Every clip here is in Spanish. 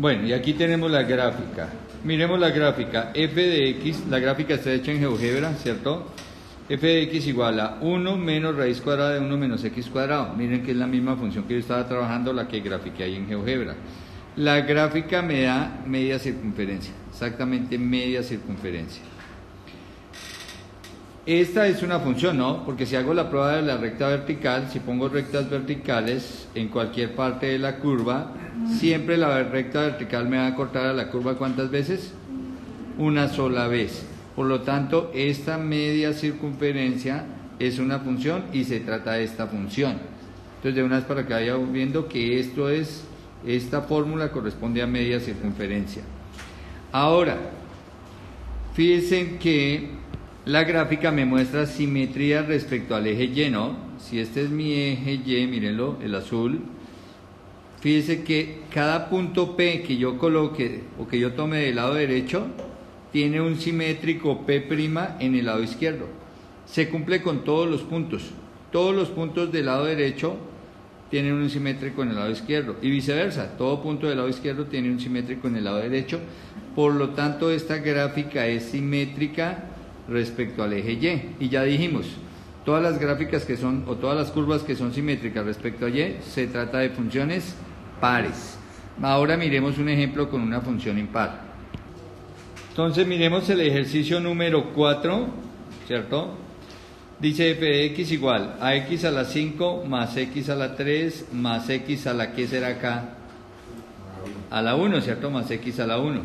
Bueno, y aquí tenemos la gráfica. Miremos la gráfica. F de x, la gráfica está hecha en GeoGebra, ¿cierto? F de x igual a 1 menos raíz cuadrada de 1 menos x cuadrado. Miren que es la misma función que yo estaba trabajando, la que grafiqué ahí en GeoGebra. La gráfica me da media circunferencia, exactamente media circunferencia. Esta es una función, ¿no? Porque si hago la prueba de la recta vertical, si pongo rectas verticales en cualquier parte de la curva, siempre la recta vertical me va a cortar a la curva ¿cuántas veces? Una sola vez. Por lo tanto, esta media circunferencia es una función y se trata de esta función. Entonces, de una vez para que vaya viendo que esta fórmula corresponde a media circunferencia. Ahora, fíjense que la gráfica me muestra simetría respecto al eje Y, ¿no? Si este es mi eje Y, mírenlo, el azul. Fíjense que cada punto P que yo coloque o que yo tome del lado derecho tiene un simétrico P' en el lado izquierdo. Se cumple con todos los puntos. Todos los puntos del lado derecho tienen un simétrico en el lado izquierdo y viceversa. Todo punto del lado izquierdo tiene un simétrico en el lado derecho. Por lo tanto, esta gráfica es simétrica respecto al eje Y. Y ya dijimos, todas las gráficas que son, o todas las curvas que son simétricas respecto a Y, se trata de funciones pares. Ahora miremos un ejemplo con una función impar. Entonces miremos el ejercicio número 4, ¿cierto? Dice f de x igual a x a la 5 más x a la 3 más x a la, ¿qué será acá? A la 1, ¿cierto? Más x a la 1.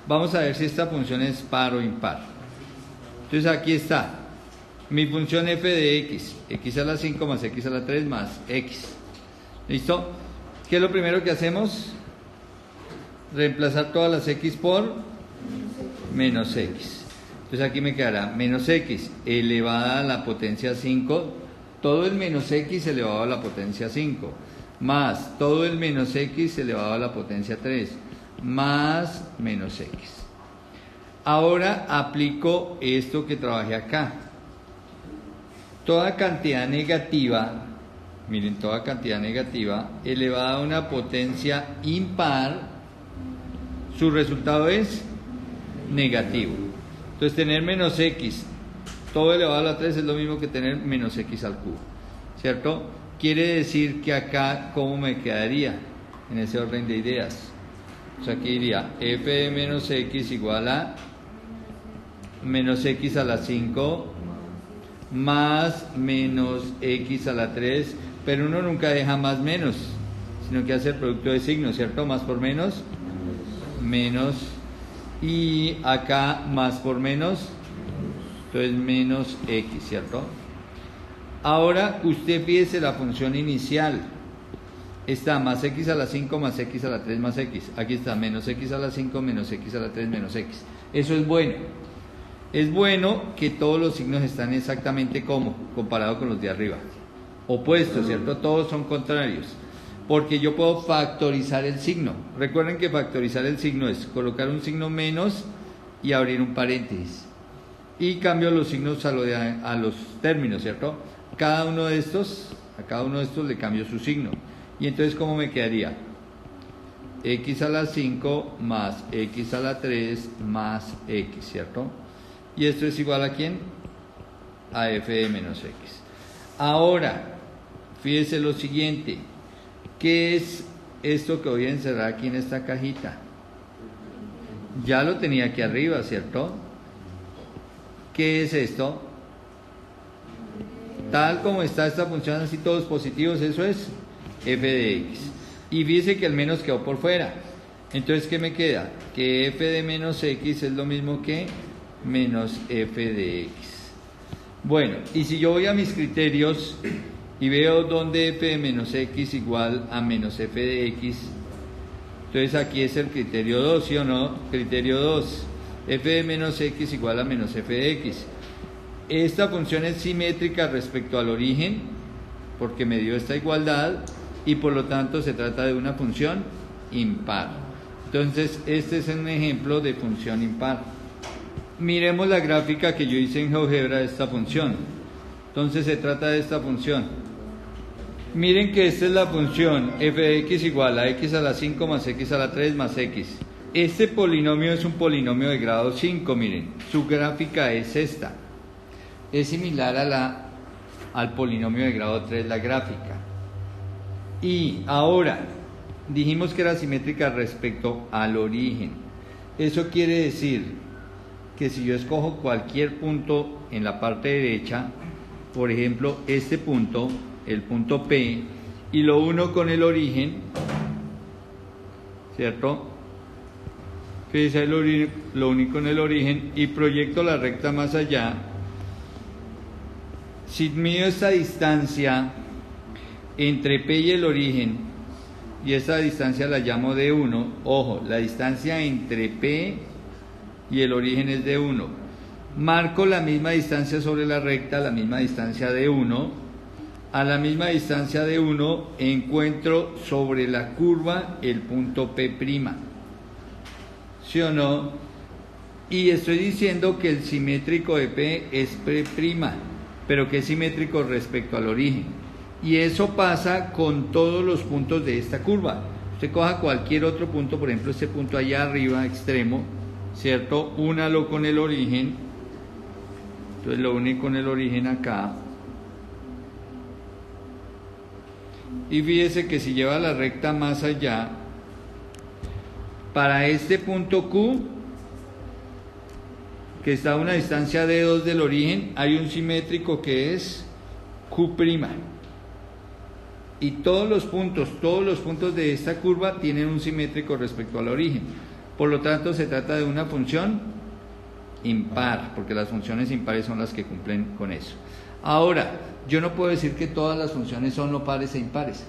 Vamos a ver si esta función es par o impar. Entonces aquí está mi función f de x a la 5 más x a la 3 más x. ¿Listo? ¿Qué es lo primero que hacemos? Reemplazar todas las x por menos x. Entonces aquí me quedará menos x elevada a la potencia 5, todo el menos x elevado a la potencia 5, más todo el menos x elevado a la potencia 3, más menos x. Ahora aplico esto que trabajé acá. Toda cantidad negativa, miren, toda cantidad negativa elevada a una potencia impar, su resultado es negativo. Entonces tener menos x todo elevado a la 3 es lo mismo que tener menos x al cubo, ¿cierto? Quiere decir que acá, ¿cómo me quedaría en ese orden de ideas? O sea, aquí diría f de menos x igual a menos x a la 5 más menos x a la 3, pero uno nunca deja más menos, sino que hace el producto de signos, ¿cierto? Más por menos, menos, y acá más por menos, entonces menos x, ¿cierto? Ahora usted fíjese la función inicial, está más x a la 5 más x a la 3 más x, aquí está menos x a la 5 menos x a la 3 menos x. Eso es bueno. Es bueno que todos los signos están exactamente como comparado con los de arriba, opuestos, ¿cierto? Todos son contrarios, porque yo puedo factorizar el signo. Recuerden que factorizar el signo es colocar un signo menos y abrir un paréntesis, y cambio los signos a los términos, ¿cierto? A cada uno de estos le cambio su signo, y entonces ¿cómo me quedaría? X a la 5 más x a la 3 más x, ¿cierto? Y esto es igual a ¿quién? A f de menos x. Ahora, fíjese lo siguiente. ¿Qué es esto que voy a encerrar aquí en esta cajita? Ya lo tenía aquí arriba, ¿cierto? ¿Qué es esto? Tal como está esta función, así todos positivos, eso es f de x. Y fíjese que el menos quedó por fuera. Entonces, ¿qué me queda? Que f de menos x es lo mismo que menos f de x. Bueno, y si yo voy a mis criterios y veo dónde f de menos x igual a menos f de x, entonces aquí es el criterio 2, ¿sí o no? Criterio 2, f de menos x igual a menos f de x. Esta función es simétrica respecto al origen, porque me dio esta igualdad, y por lo tanto se trata de una función impar. Entonces, este es un ejemplo de función impar. Miremos la gráfica que yo hice en GeoGebra de esta función. Entonces se trata de esta función. Miren que esta es la función f de x igual a x a la 5 más x a la 3 más x. Este polinomio es un polinomio de grado 5, miren. Su gráfica es esta. Es similar al polinomio de grado 3, la gráfica. Y ahora, dijimos que era simétrica respecto al origen. Eso quiere decir que si yo escojo cualquier punto en la parte derecha, por ejemplo, este punto, el punto P, y lo uno con el origen, ¿cierto? Fíjense, lo uní con el origen y proyecto la recta más allá. Si mido esta distancia entre P y el origen, y esta distancia la llamo D1, ojo, la distancia entre P y el origen es D1. Marco la misma distancia sobre la recta, la misma distancia D1. A la misma distancia D1 encuentro sobre la curva el punto P'. ¿Sí o no? Y estoy diciendo que el simétrico de P es P', pero que es simétrico respecto al origen. Y eso pasa con todos los puntos de esta curva. Usted coja cualquier otro punto, por ejemplo este punto allá arriba, extremo, ¿cierto? Únalo con el origen. Entonces lo uní con el origen acá. Y fíjese que si lleva la recta más allá, para este punto Q, que está a una distancia de 2 del origen, hay un simétrico que es Q'. Y todos los puntos de esta curva tienen un simétrico respecto al origen. Por lo tanto, se trata de una función impar, porque las funciones impares son las que cumplen con eso. Ahora, yo no puedo decir que todas las funciones son no pares e impares.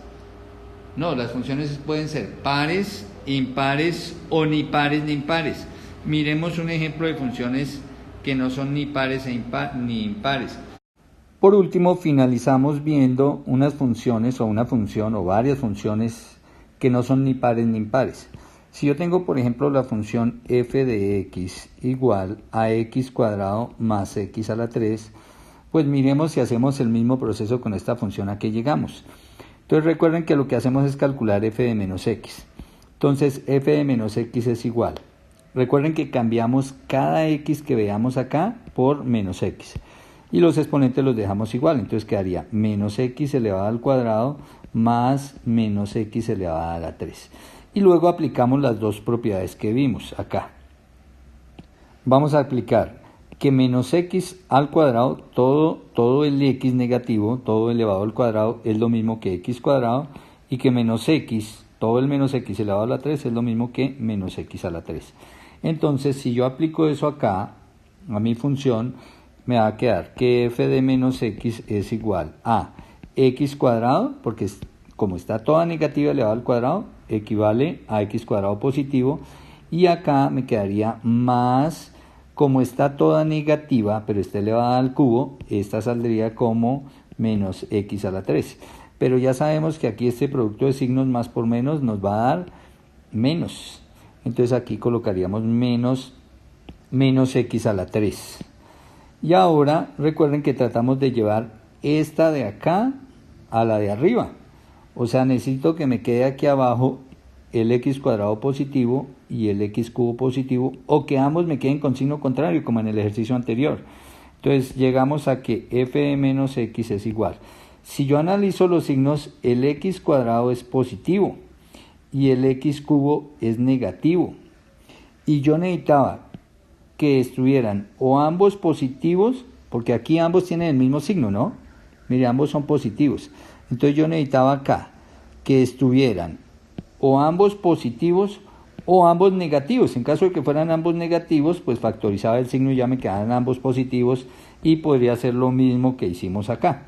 No, las funciones pueden ser pares, impares o ni pares ni impares. Miremos un ejemplo de funciones que no son ni pares ni impares. Por último, finalizamos viendo unas funciones o una función o varias funciones que no son ni pares ni impares. Si yo tengo, por ejemplo, la función f de x igual a x cuadrado más x a la 3, pues miremos si hacemos el mismo proceso con esta función a que llegamos. Entonces recuerden que lo que hacemos es calcular f de menos x. Entonces f de menos x es igual. Recuerden que cambiamos cada x que veamos acá por menos x. Y los exponentes los dejamos igual, entonces quedaría menos x elevado al cuadrado más menos x elevado a la 3. Y luego aplicamos las dos propiedades que vimos acá. Vamos a aplicar que menos x al cuadrado, todo el x negativo, todo elevado al cuadrado es lo mismo que x cuadrado, y que menos x, todo el menos x elevado a la 3 es lo mismo que menos x a la 3. Entonces, si yo aplico eso acá, a mi función, me va a quedar que f de menos x es igual a x cuadrado, porque como está toda negativa elevado al cuadrado, equivale a x cuadrado positivo, y acá me quedaría más, como está toda negativa, pero está elevada al cubo, esta saldría como menos x a la 3. Pero ya sabemos que aquí este producto de signos más por menos nos va a dar menos. Entonces aquí colocaríamos menos x a la 3. Y ahora recuerden que tratamos de llevar esta de acá a la de arriba. O sea, necesito que me quede aquí abajo el x cuadrado positivo y el x cubo positivo, o que ambos me queden con signo contrario, como en el ejercicio anterior. Entonces llegamos a que f de menos x es igual. Si yo analizo los signos, el x cuadrado es positivo y el x cubo es negativo. Y yo necesitaba que estuvieran o ambos positivos, porque aquí ambos tienen el mismo signo, ¿no? Mire, ambos son positivos. Entonces yo necesitaba acá que estuvieran o ambos positivos o ambos negativos. En caso de que fueran ambos negativos, pues factorizaba el signo y ya me quedaban ambos positivos, y podría hacer lo mismo que hicimos acá,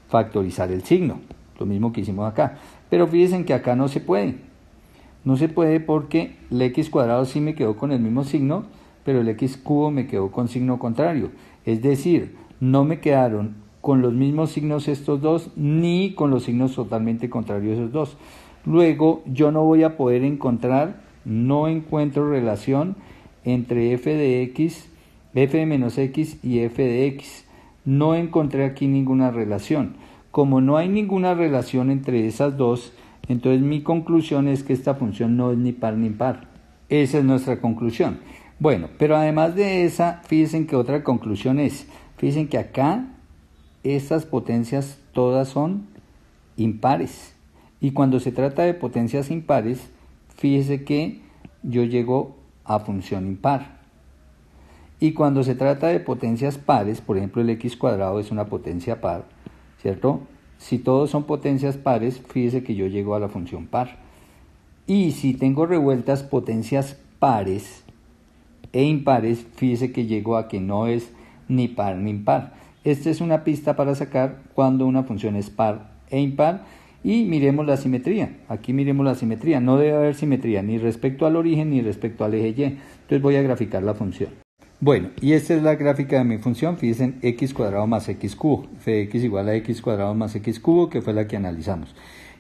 factorizar el signo, lo mismo que hicimos acá. Pero fíjense que acá no se puede. No se puede porque el x cuadrado sí me quedó con el mismo signo, pero el x cubo me quedó con signo contrario. Es decir, no me quedaron con los mismos signos estos dos, ni con los signos totalmente contrarios esos dos. Luego yo no voy a poder encontrar, no encuentro relación entre f de menos x y f de x. No encontré aquí ninguna relación. Como no hay ninguna relación entre esas dos, entonces mi conclusión es que esta función no es ni par ni impar. Esa es nuestra conclusión. Bueno, pero además de esa, fíjense que otra conclusión es, fíjense que acá estas potencias todas son impares. Y cuando se trata de potencias impares, fíjese que yo llego a función impar. Y cuando se trata de potencias pares, por ejemplo el x cuadrado es una potencia par, ¿cierto? Si todos son potencias pares, fíjese que yo llego a la función par. Y si tengo revueltas potencias pares e impares, fíjese que llego a que no es ni par ni impar. Esta es una pista para sacar cuando una función es par e impar. Y miremos la simetría. Aquí miremos la simetría. No debe haber simetría ni respecto al origen ni respecto al eje Y. Entonces voy a graficar la función. Bueno, y esta es la gráfica de mi función. Fíjense en x cuadrado más x cubo. F de x igual a x cuadrado más x cubo, que fue la que analizamos.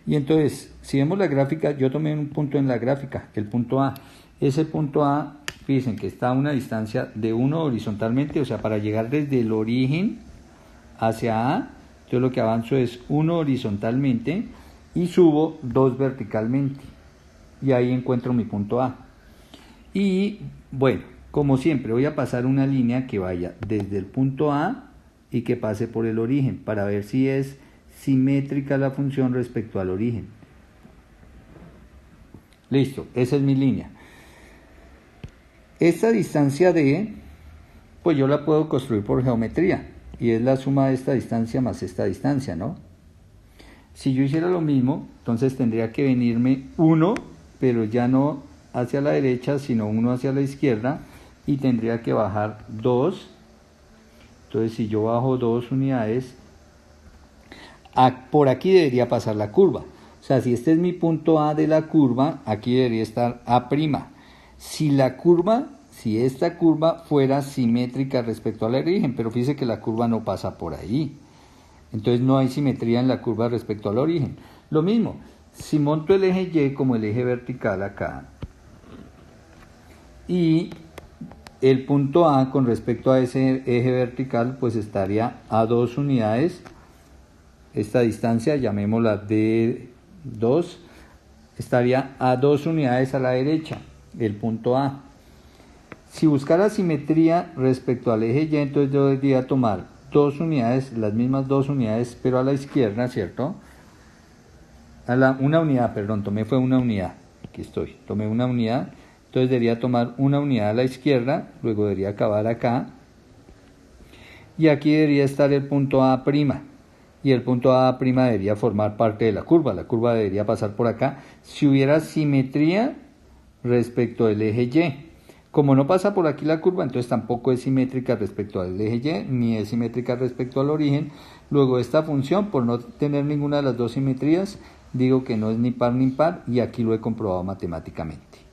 Y entonces, si vemos la gráfica, yo tomé un punto en la gráfica, el punto A. Ese punto A, fíjense que está a una distancia de 1 horizontalmente, o sea, para llegar desde el origen hacia A, entonces lo que avanzo es 1 horizontalmente y subo 2 verticalmente. Y ahí encuentro mi punto A. Y bueno, como siempre, voy a pasar una línea que vaya desde el punto A y que pase por el origen para ver si es simétrica la función respecto al origen. Listo, esa es mi línea. Esta distancia D, pues yo la puedo construir por geometría. Y es la suma de esta distancia más esta distancia, ¿no? Si yo hiciera lo mismo, entonces tendría que venirme 1, pero ya no hacia la derecha, sino 1 hacia la izquierda, y tendría que bajar 2. Entonces, si yo bajo 2 unidades, por aquí debería pasar la curva. O sea, si este es mi punto A de la curva, aquí debería estar A'. Si esta curva fuera simétrica respecto al origen, pero fíjese que la curva no pasa por ahí. Entonces no hay simetría en la curva respecto al origen. Lo mismo, si monto el eje Y como el eje vertical acá, y el punto A con respecto a ese eje vertical, pues estaría a 2 unidades. Esta distancia, llamémosla D2, estaría a 2 unidades a la derecha, el punto A. Si buscara simetría respecto al eje Y, entonces yo debería tomar 2 unidades, las mismas 2 unidades, pero a la izquierda, ¿cierto? Una unidad, perdón, fue una unidad. Aquí estoy, tomé una unidad. Entonces debería tomar una unidad a la izquierda, luego debería acabar acá. Y aquí debería estar el punto A'. Y el punto A' debería formar parte de la curva debería pasar por acá. Si hubiera simetría respecto al eje Y. Como no pasa por aquí la curva, entonces tampoco es simétrica respecto al eje Y, ni es simétrica respecto al origen. Luego esta función, por no tener ninguna de las dos simetrías, digo que no es ni par ni impar, y aquí lo he comprobado matemáticamente.